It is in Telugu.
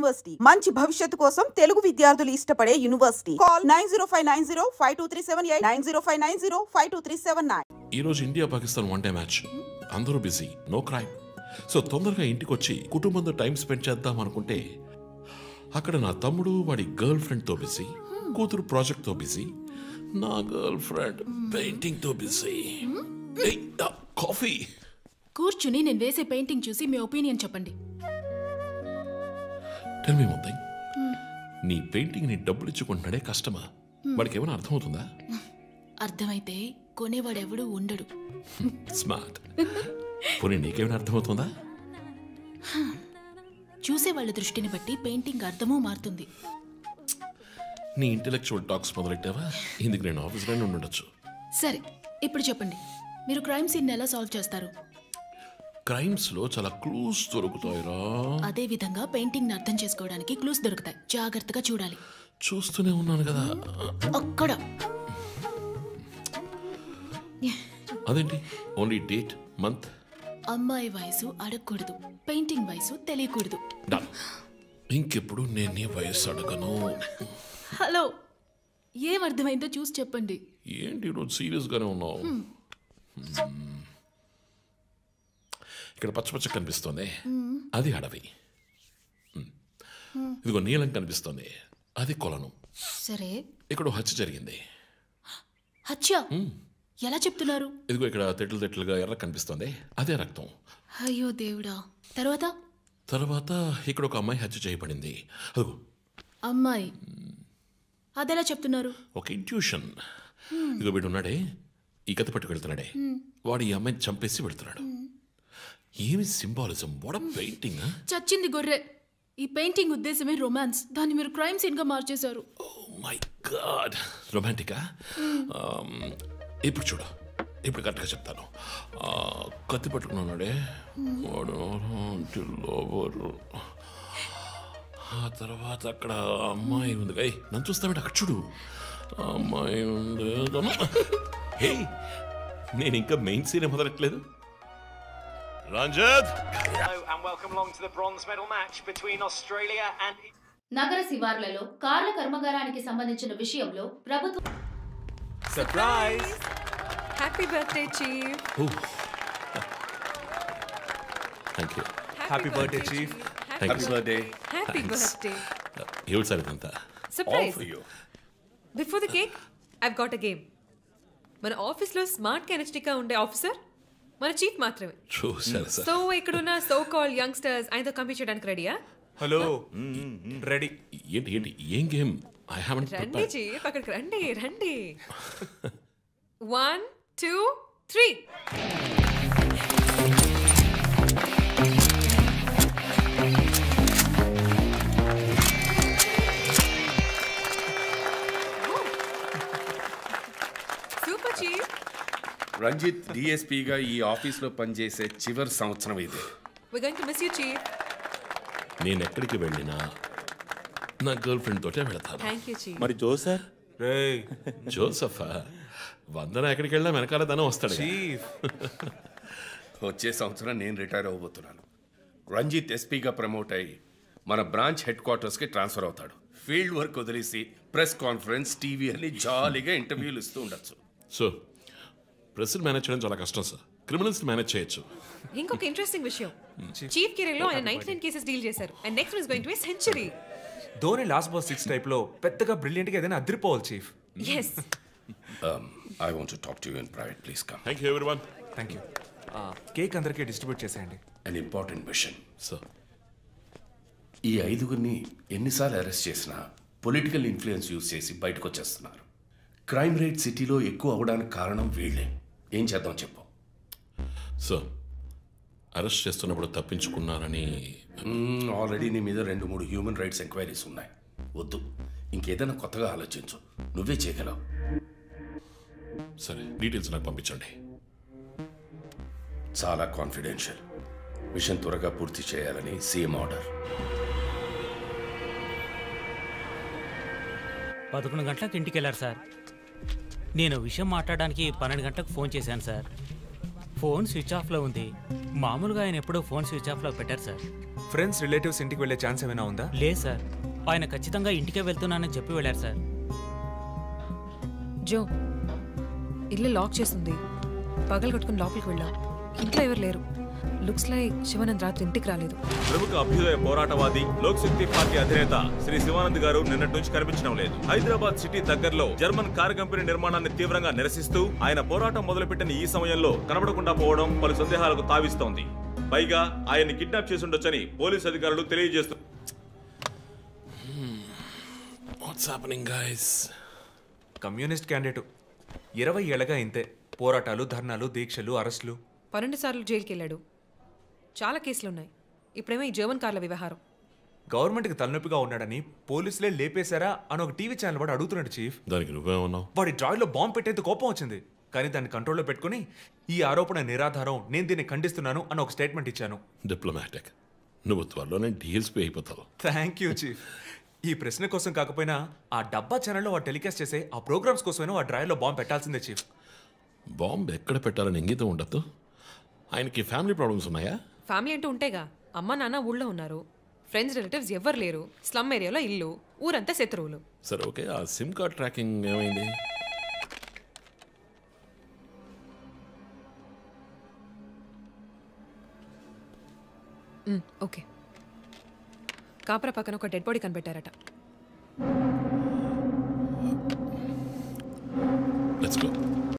యూనివర్సిటీ మంచి భవిష్యత్తు కోసం తెలుగు విద్యార్థులు ఇష్టపడే యూనివర్సిటీ. కాల్ 9059052378 9059052379. ఈ రోజు India Pakistan one day match. అందరూ బిజీ, నో క్రైమ్. సో తొందరగా ఇంటికి వచ్చి కుటుంబంతో టైం స్పెండ్ చేద్దాం అనుకుంటే అక్కడ నా తమ్ముడు వాడి గర్ల్ ఫ్రెండ్ తో బిజీ, కూతురు ప్రాజెక్ట్ తో బిజీ, నా గర్ల్ ఫ్రెండ్ పెయింటింగ్ తో బిజీ. కాఫీ. కూర్చుని నేను వేసే పెయింటింగ్ చూసి మీ ఒపీనియన్ చెప్పండి. Tell me one thing. నీ పెయింటింగ్ ని డబ్బులు ఇచ్చుకుంటున్నాడే కష్టమా? వాడికి ఏమైనా అర్థమవుతుందా? అర్థమైతే కొనేవాడెవడు ఉండడు. స్మార్ట్. పోనీ నీకేమైనా అర్థమవుతుందా? చూసే వాళ్ళ దృష్టిని బట్టి పెయింటింగ్ అర్థమూ మారుతుంది. నీ ఇంటెలెక్చువల్ టాక్స్ మొదలెట్టావా? ఇందుకు నేను ఆఫీస్లోనే ఉండొచ్చు. సరే, ఇప్పుడు చెప్పండి, మీరు క్రైమ్ సీన్ ఎలా సాల్వ్ చేస్తారు? క్రైమ్స్ లో చాలా క్లూస్ దొరుకుతాయిరా. అదే విధంగా పెయింటింగ్ ని అర్థం చేసుకోవడానికి క్లూస్ దొరుకుతాయి. జాగ్రత్తగా చూడాలి. చూస్తూనే ఉన్నాను కదా. అక్కడ అదేంటి? Only date, month. అమ్మాయి వయసు అడగకూడదు, పెయింటింగ్ వయసు తెలియకూడదు. ఇంకెప్పుడు నేను నీ వయసు అడగను. హలో, ఏం అర్థమైందో చూసి చెప్పండి. ఏంటి ఈరోజు సీరియస్ గానే ఉన్నావు? ఇక్కడ పచ్చ కనిపిస్తోంది, అది అడవి. ఇదిగో నీలం కనిపిస్తోంది, అది కొలను. సరే, ఇక్కడ హత్య జరిగింది. హత్య ఎలా చెప్తున్నారు? ఇదిగో ఇక్కడ తెట్లుగా ఎర్ర కనిపిస్తోంది, అదే రక్తం. అయ్యో దేవుడా. తర్వాత ఇక్కడ ఒక అమ్మాయి హత్య చేయబడింది. అదిగో అమ్మాయి, అదెలా చెప్తున్నారు? ఒక ఇంట్యూషన్. ఇదిగో వీడు ఉన్నాడే, ఈ కథ పట్టుకు వెళ్తున్నాడే, వాడు ఈ అమ్మాయిని చంపేసి వెళ్తున్నాడు. ఏమి సింబాలిజం! What a painting! చచ్చింది గొర్రె. ఈ పెయింటింగ్ ఉద్దేశమే రొమాన్స్, దాన్ని మీరు క్రైమ్ సీన్ గా మార్చేశారు. ఓ మై గాడ్, రొమాంటికా? ఇప్పుడు చూడు, ఇప్పుడు కరెక్ట్గా చెప్తాను. కత్తి పట్టుకున్నాడే వాడు, ఆ తర్వాత అక్కడ అమ్మాయి ఉంది. నన్ను చూస్తామంటే అక్కడ చూడు, అమ్మాయి ఉంది. హే, నేను ఇంకా మెయిన్ సీన్ మొదలట్లేదు. రంజిత్, నగర శివార్లలో కార్ల కర్మాగారానికి సంబంధించిన విషయంలో ప్రభుత్వం surprise! Happy birthday chief. Thank you. Happy birthday chief. Happy birthday. Happy birthday. ఎవరు సార్ ఇదంతా? Surprise. Before the cake I've got a game. మన ఆఫీస్లో స్మార్ట్ ఎనర్జెటిక్గా ఉండే ఆఫీసర్ మన చీఫ్ మాత్రమే. సో ఇక్కడున్న సో కాల్డ్ యంగ్స్టర్స్ ఆయనతో కంపీట్ చేయడానికి రెడీయా? Hello, ready. ఏంటి ఏం గేమ్? ఐ హావెంట్ రండి ప్రిపేర్డ్. చీఫ్, అక్కడికి రండి. 1 2 3. Super chief. రంజిత్ డిఎస్పీగా ఈ ఆఫీస్లో పనిచేసే చివరి సంవత్సరం ఇది. We're going to miss you, chief. నేను ఎక్కడికి వెళ్ళినా నా గర్ల్ ఫ్రెండ్ తోటే వెళతాను. Thank you, chief. మరి జోసర్? రేయ్ జోసఫా, వందన ఎక్కడికి వెళ్ళినా వెనకాల ధనం వస్తాడు. చీఫ్, వచ్చే సంవత్సరం నేను రిటైర్ అవ్వబోతున్నాను. రంజిత్ ఎస్పీగా ప్రమోట్ అయ్యి మన బ్రాంచ్ హెడ్ క్వార్టర్స్కి ట్రాన్స్ఫర్ అవుతాడు. ఫీల్డ్ వర్క్ వదిలేసి ప్రెస్ కాన్ఫరెన్స్, టీవీ అని జాలీగా ఇంటర్వ్యూలు ఇస్తూ ఉండొచ్చు. సో ప్రెస్ మేనేజ్ చేయడం చాలా కష్టం సార్. క్రిమినల్స్ మేనేజ్ చేయొచ్చు. ఇంకొక ఇంట్రెస్టింగ్ విషయం, చీఫ్ కెరీర్లో ఆయన 99 కేసెస్ డీల్ చేశారు. And next is going to be century. Dhoni last boss 6 type లో పెద్దగా బ్రిలియంట్ గా ఏదైనా అదిరిపోవాలి chief. yes. I want to talk to you in private. Please come. Thank you everyone. Thank you. Cake అందరికీ డిస్ట్రిబ్యూట్ చేసేయండి. An important mission. సార్, ఈ ఐదుగురిని ఎన్నిసార్లు అరెస్ట్ చేసినా పొలిటికల్ ఇన్ఫ్లుయెన్స్ యూజ్ చేసి బయటకు వచ్చేస్తున్నారు. క్రైమ్ రేట్ సిటీలో ఎక్కువ అవడానికి కారణం వీళ్ళే. ఏం చేద్దాం చెప్పు. సార్, అరెస్ట్ చేస్తున్నప్పుడు తప్పించుకున్నారని ఆల్రెడీ నీ మీద 2-3 హ్యూమన్ రైట్స్ ఎంక్వైరీస్ ఉన్నాయి. వద్దు, ఇంకేదైనా కొత్తగా ఆలోచించు. నువ్వే చేయగలవు. సరే, డీటెయిల్స్ నాకు పంపించండి. చాలా కాన్ఫిడెన్షియల్. మిషన్ త్వరగా పూర్తి చేయాలని సీఎం ఆర్డర్. 11 గంటలకు ఇంటికి వెళ్ళారు సార్. నేను విషయం మాట్లాడడానికి 12 గంటలకు ఫోన్ చేశాను సార్. ఫోన్ స్విచ్ ఆఫ్లో ఉంది. మామూలుగా ఆయన ఎప్పుడూ ఫోన్ స్విచ్ ఆఫ్లో పెట్టారు సార్. ఫ్రెండ్స్ రిలేటివ్స్ ఇంటికి వెళ్ళే ఛాన్స్ ఏమైనా ఉందా? లేదు సార్, ఆయన ఖచ్చితంగా ఇంటికే వెళ్తున్నానని చెప్పి వెళ్ళారు సార్. జో, ఇల్లు లాక్ చేస్తుంది. పగలు కట్టుకుని లోపలికి వెళ్ళాం. ఇంట్లో ఎవరు లేరు. లుక్స్ లైక్ శివానంద్ రాత్రి ఇంటికి రాలేదు. ప్రముఖ అభ్యుదయ పోరాటవాది లోక్ శక్తి పార్టీ అధినేత శ్రీ శివానంద్ గారు నిన్నటి నుంచి కనిపించడం లేదు. హైదరాబాద్ సిటీ దగ్గరలో జర్మన్ కార్ కంపెనీ నిర్మాణాన్ని తీవ్రంగా నిరసిస్తూ ఆయన పోరాటం మొదలుపెట్టిన ఈ సమయంలో కనబడకుండా పోవడం పలు సందేహాలకు తావిస్తోంది. పైగా ఆయన్ని కిడ్నాప్ చేసి ఉండొచ్చని పోలీసు అధికారులు తెలియజేస్తున్నారు. కమ్యూనిస్ట్ క్యాండిడేట్ 20 ఏళ్లగా ఇంతే. పోరాటాలు, ధర్నాలు, దీక్షలు, అరెస్టులు. 12 సార్లు జైలుకి వెళ్ళాడు. చాలా కేసులున్నాయి. ఇప్పుడేమో ఈ జర్మన్ కార్ల వ్యవహారం. గవర్నమెంట్కి తలనొప్పిగా ఉన్నాడని పోలీసులే లేపేశారా అని ఒక టీవీ ఛానల్ వాడు అడుగుతున్నాడు చీఫ్. దానికి నువ్వేమన్నావు? వాడి డ్రాయిలో బాంబు పెట్టేందుకు కోపం వచ్చింది, కానీ దాన్ని కంట్రోల్లో పెట్టుకుని ఈ ఆరోపణ నిరాధారం, నేను దీన్ని ఖండిస్తున్నాను అని ఒక స్టేట్మెంట్ ఇచ్చాను. డిప్లొమాటిక్. నువ్వు త్వరలోనే డిఎల్స్పీ అయిపోతావు. Thank you chief. ఈ ప్రశ్న కోసం కాకపోయినా ఆ డబ్బా ఛానల్లో వాడు టెలికాస్ట్ చేసే ఆ ప్రోగ్రామ్స్ కోసమైనా ఆ డ్రాయిలో బాంబు పెట్టాల్సిందే చీఫ్. బాంబు ఎక్కడ పెట్టాలని ఇంగితం ఉండద్దు. ఆయనకి ఫ్యామిలీ ప్రాబ్లమ్స్ ఉన్నాయా? ఫ్యామిలీ అంటూ ఉంటేగా. అమ్మ నాన్న ఊళ్ళో ఉన్నారు. ఫ్రెండ్స్ రిలేటివ్స్ ఎవ్వరు లేరు. స్లమ్ ఏరియాలో ఇల్లు, ఊరంతా శత్రువులు. సరే ఓకే, ఆ సిమ్ కార్డ్ ట్రాకింగ్ ఏమైంది? ఓకే. కాపరా పక్కన ఒక డెడ్ బాడీ కనిపెట్టారట.